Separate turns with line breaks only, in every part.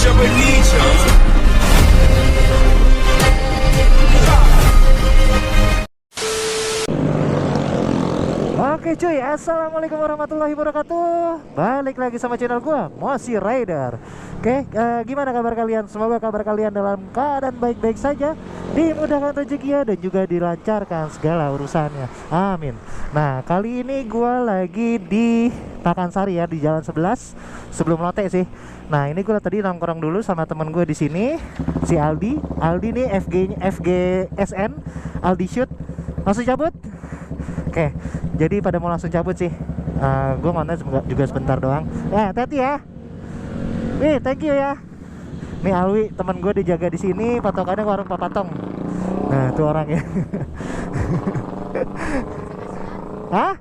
Oke cuy, assalamualaikum warahmatullahi wabarakatuh. Balik lagi sama channel gua, Mosi Rider. Oke, gimana kabar kalian? Semoga kabar kalian dalam keadaan baik-baik saja, dimudahkan rezekinya dan juga dilancarkan segala urusannya. Amin. Nah, kali ini gua lagi di Pakansari ya, di Jalan 11 sebelum Lote sih. Nah, ini gua tadi nongkrong dulu sama temen gue di sini, si Aldi. Aldi nih FGSN, Aldi Shoot. Langsung cabut. Oke, jadi pada mau langsung cabut sih. Gue ngonten juga sebentar doang. Hati-hati ya. Wih, thank you ya. Nih Alwi, teman gue dijaga di sini, patokannya warung Papatong. Nah, itu orangnya. Hah?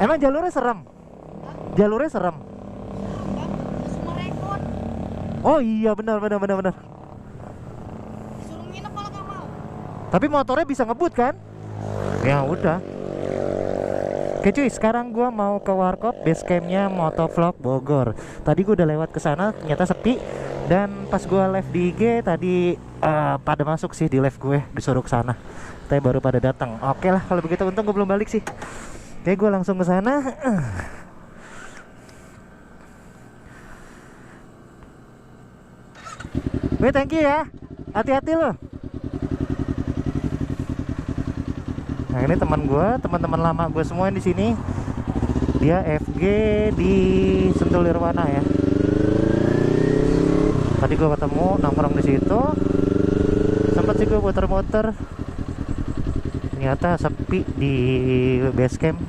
Emang jalurnya serem? Jalurnya serem. Oh iya, benar. Tapi motornya bisa ngebut kan? Ya udah. Oke cuy, sekarang gua mau ke Warkop basecampnya Motovlog Bogor. Tadi gua udah lewat ke sana, ternyata sepi. Dan pas gua live di IG tadi pada masuk sih di live gue, disuruh ke sana. Tapi baru pada datang. Oke lah, kalau begitu untung gua belum balik sih. Oke, gua langsung ke sana. Wih, thank you ya. Hati-hati loh. Nah, ini teman-teman lama gue semua di sini. Dia FG di Sentul Nirwana ya. Tadi gue ketemu nongkrong di situ. Sempat sih gue muter-muter. Ternyata sepi di base camp.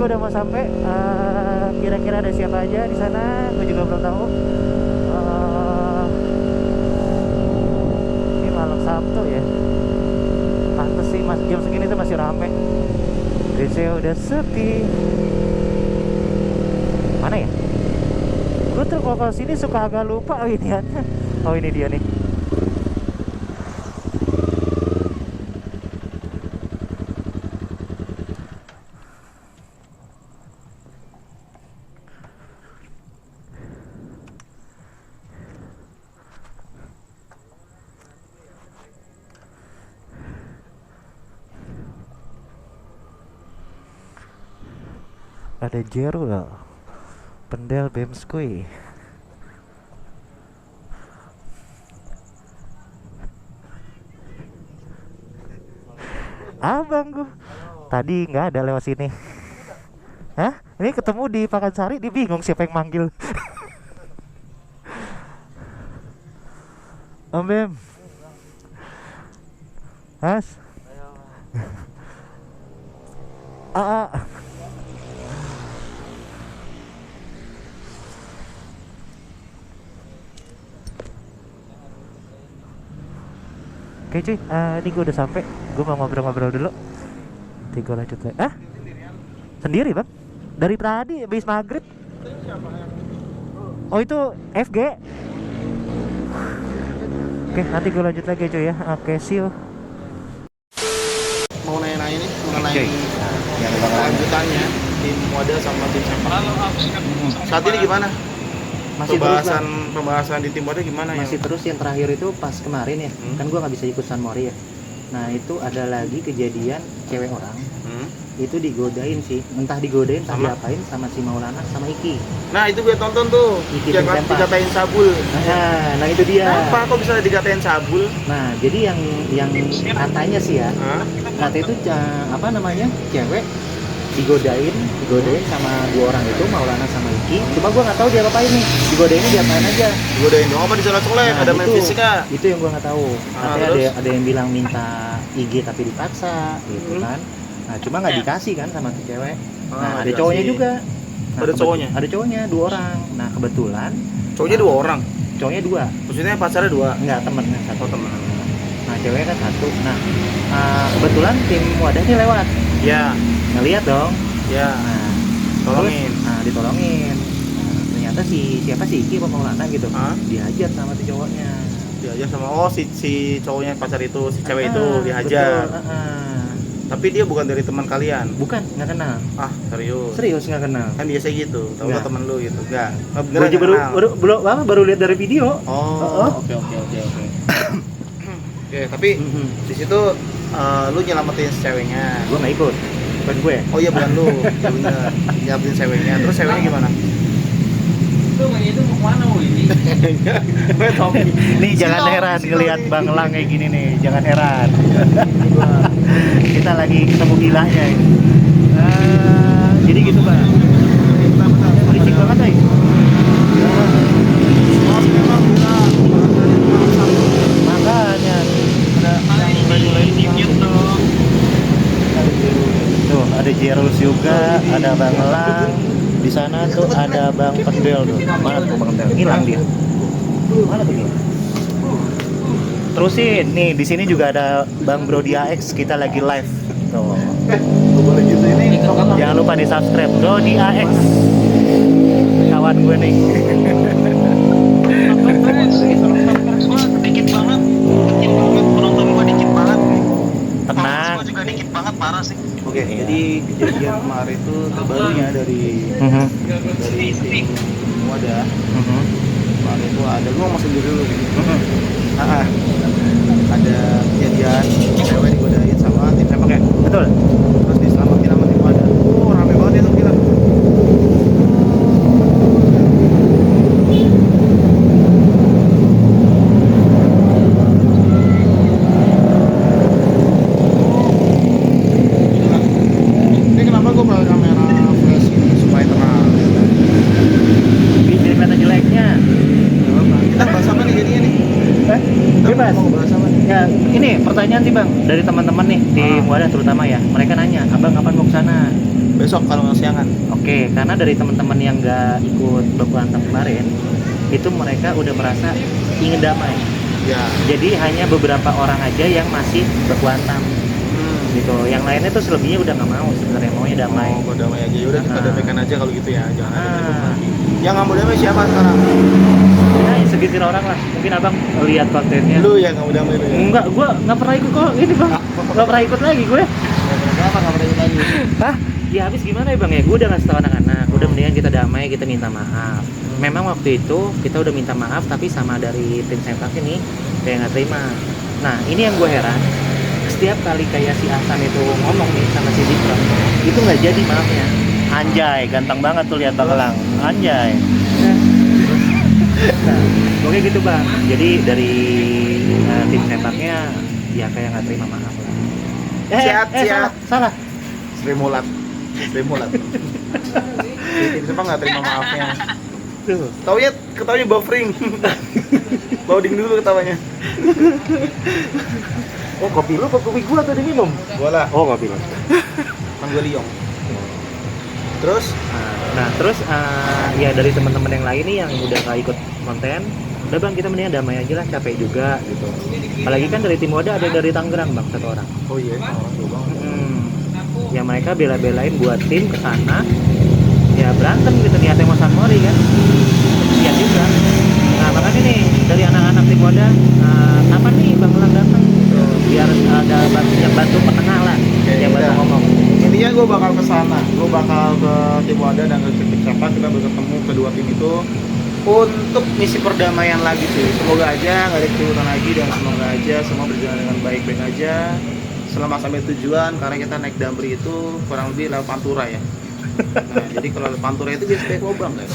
Udah mau sampai, kira-kira ada siapa aja di sana, gue juga belum tahu. Ini malam Sabtu ya, pantes sih mas jam segini tuh masih rame. DC udah sepi. Mana ya? Gue tuh kalau sini suka agak lupa. Oh ini ada. Oh ini dia nih. Ada Jeruel, Pendel Bemskui. Abang gua tadi nggak ada lewat sini. Hah? Ini ketemu di Pakansari, dia bingung siapa yang manggil. Om Bem, Mas, Oke cuy, ini gue udah sampai. Gue mau ngobrol-ngobrol dulu. Nanti gue lanjut lagi. Sendiri bang? Dari tadi habis maghrib. Oh itu FG. Oke, nanti gue lanjut lagi cuy ya. Oke, see you.
Mau nanya-nanya nih mengenai lanjutannya tim Wadah sama tim Sempak. Saat ini gimana?
Masih
pembahasan di tim Wadah gimana ya?
Masih terus. Yang terakhir itu pas kemarin ya, kan gua nggak bisa ikut San Mori ya. Nah itu ada lagi kejadian cewek orang itu digodain sih, entah digodain entah diapain sama si Maulana sama Iki.
Nah itu gue tonton tuh, jangan dikatain sabul.
Nah itu dia.
Kenapa kok bisa dikatain sabul?
Nah jadi yang katanya sih ya, kata itu apa namanya, cewek digodain sama dua orang itu, Maulana sama Iki. Cuma gua nggak tahu dia apain nih, digodainnya diapain aja.
Digodain dong apa dicolek-colek? Ada main fisiknya?
Itu yang gua nggak tahu. Katanya ada yang bilang minta IG tapi dipaksa gitu kan. Nah cuma nggak dikasih kan sama si cewek. Nah ada cowoknya juga. Nah,
ada cowoknya?
Ada cowoknya 2 orang. Nah kebetulan
cowoknya 2 orang?
Cowoknya 2.
Maksudnya pacarnya 2?
Enggak, temennya 1.
Oh temen.
Nah ceweknya kan 1. Nah kebetulan tim Wadahnya lewat.
Iya.
Ngeliat dong.
Iya.
Nah
tolongin.
Ditolongin. Nah, ternyata siapa sih Iki apa Maulana gitu.
Hah?
Dihajar sama tuh cowoknya.
Dihajar sama si cowoknya pacar itu, si cewek itu
Ah,
dihajar.
betul.
Tapi dia bukan dari teman kalian.
Bukan, nggak kenal.
Ah, serius.
Serius nggak kenal.
Kan biasa gitu. Tahu
Nggak.
lo temen lu gitu. Enggak.
Gue aja baru lihat dari video.
Oh, oke. Oke, tapi di situ lu nyelamatin si ceweknya.
Gue nggak ikut, bukan gue.
Oh iya bukan lu. Ya bener. Nyelamatin ceweknya. Terus ceweknya gimana?
Itu mau kemana ini?
Nih jangan heran ngelihat Bang Lang kayak gini nih, jangan heran. Kita lagi ketemu gilanya ini. Jadi gitu Bang. Berisik banget guys. Makanya tuh ada Jerus juga, ada Bang Lang. Di sana tuh ada Bang Pendel tuh. Mana tuh Bang Pendel? Hilang dia. Mana tuh dia? Terusin. Nih di sini juga ada Bang Brody AX. Kita lagi live. Tuh.
Boleh gitu ini.
Jangan lupa di subscribe Brody AX. Kawan gue nih.
Dikit banget, penonton gua dikit banget.
Tenang.
Gua juga dikit banget, parah sih.
Oke, jadi kejadian kemarin itu terbarunya dari Wadah. Kemarin itu ada, gua mau sendiri dulu nih. Ada kejadian cewek digodain sama tim sepak ya.
Betul.
Terus diselamatin sama tim Wadah. Rame banget ya tuh gila. Ini kenapa gua pakai kamera flash ini supaya terang.
Bikin mata jeleknya.
Kita bahas apa nih jadinya nih? Kita
Bebas.
mau bahas apa nih?
Ya, ini pertanyaan sih Bang dari teman-teman nih di Wadah terutama ya. Mereka nanya, "Abang kapan mau ke sana?"
Besok kalau nggak siangan.
Oke, karena dari teman-teman yang nggak ikut baku hantam kemarin, itu mereka udah merasa ingin damai.
Ya.
Jadi hanya beberapa orang aja yang masih baku hantam gitu. Yang lainnya tuh selebihnya udah nggak mau sebenarnya, maunya damai.
Mau gua damai aja. Yaudah kita
Ah.
damaikan aja kalau gitu ya. Jangan ada ribut
Ah.
lagi. Yang nggak mau damai siapa sekarang?
Ya, segitir orang lah. Mungkin Abang lihat kontennya.
Lu yang nggak mau damai lu. Ya?
Enggak, gua nggak pernah ikut kok. Ini Bang, nggak pernah ikut lagi gue.
Kenapa nggak mau lagi?
Hah? Ya habis gimana ya Bang ya? Gue udah ngasih tau anak-anak, udah mendingan kita damai, kita minta maaf. Memang waktu itu kita udah minta maaf, tapi sama dari tim sempak ini kayak nggak terima. Nah ini yang gue heran, setiap kali kayak si Hasan itu ngomong nih sama si Zikron, itu nggak jadi maafnya. Anjay, ganteng banget tuh lihat Bang Elang. Anjay. Nah, pokoknya gitu Bang. Jadi dari tim sempaknya ya kayak nggak terima maaf lah.
Siap.
Salah.
Sri Mulat. Siapa nggak terima maafnya?
Tuh.
Ketawanya buffering. Loading dulu ketawanya.
Oh kopi lu apa kopi gua tadi minum?
Gua lah.
Oh kopi lu.
Kan gua liong. Terus?
Nah terus ya dari teman-teman yang lain nih yang udah nggak ikut konten, udah Bang kita mendingan damai aja lah, capek juga gitu. Apalagi kan dari tim Wadah ada yang dari Tangerang Bang, satu orang.
Oh iya, orang tuh bang.
Ya mereka bela-belain buat tim ke sana. Ya berantem gitu niatnya mau Mori kan. Iya juga. Nah makanya nih dari anak-anak tim Wadah, kapan nih Bang Elang datang gitu, biar ada yang bantu penengah lah, yang bantu ngomong.
Intinya gue bakal ke sana, gue bakal ke tim Wadah dan ke tim Sepak. Kita bertemu kedua tim itu untuk misi perdamaian lagi sih. Semoga aja nggak ada keributan lagi dan semoga aja semua berjalan dengan baik-baik aja selama sampai tujuan. Karena kita naik Damri itu kurang lebih lewat Pantura ya. Nah, jadi kalau lewat Pantura itu biasanya lubang kan.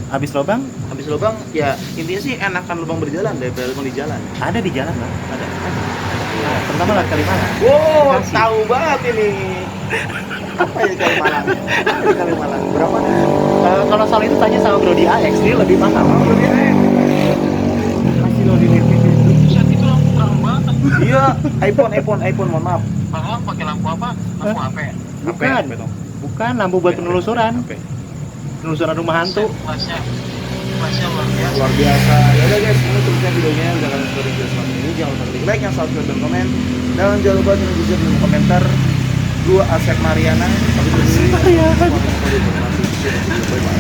Habis lobang?
Habis lubang ya intinya sih enakan lubang berjalan daripada lubang di jalan.
Ada di jalan Bang.
Ada.
Nah, terutama lah Kalimalang.
Wow,
Bekasi.
tahu banget ini. Apa ya Kalimalang? Apa Kalimalang? Berapa nih?
Kalau soal itu tanya sama Brody AX, dia lebih mahal. Masih lo di
Chat itu lampu terang banget.
Iya, iPhone, mohon maaf.
Bang Elang pakai lampu apa? Lampu HP.
Bukan. Bukan lampu buat penelusuran. Penelusuran rumah hantu.
Flashnya luar biasa.
Luar biasa. Ya udah guys, ini terusnya videonya. Udah kalian sudah video selama ini. Jangan lupa klik like, yang subscribe dan komen. Dan jangan lupa tulis di komentar. Gua Asep Mariana. Bye bye.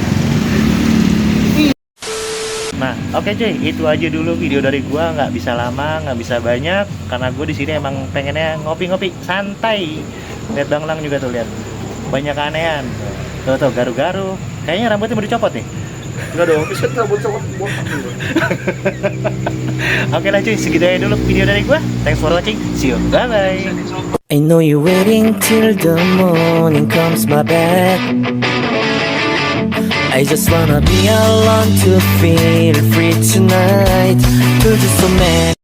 Nah, oke cuy, itu aja dulu video dari gua. Nggak bisa lama, nggak bisa banyak, karena gue di sini emang pengennya ngopi-ngopi, santai. Lihat Bang Lang juga tuh, lihat banyak keanehan. Tuh garu-garu. Kayaknya rambutnya mau dicopot nih.
Enggak dong, bisa rambut coklat botak juga.
Oke lah cuy, segitu aja dulu video dari gua. Thanks for watching. See you. Bye bye.
I know you're waiting till the morning comes my back. I just wanna be alone to feel free tonight. To just so mad.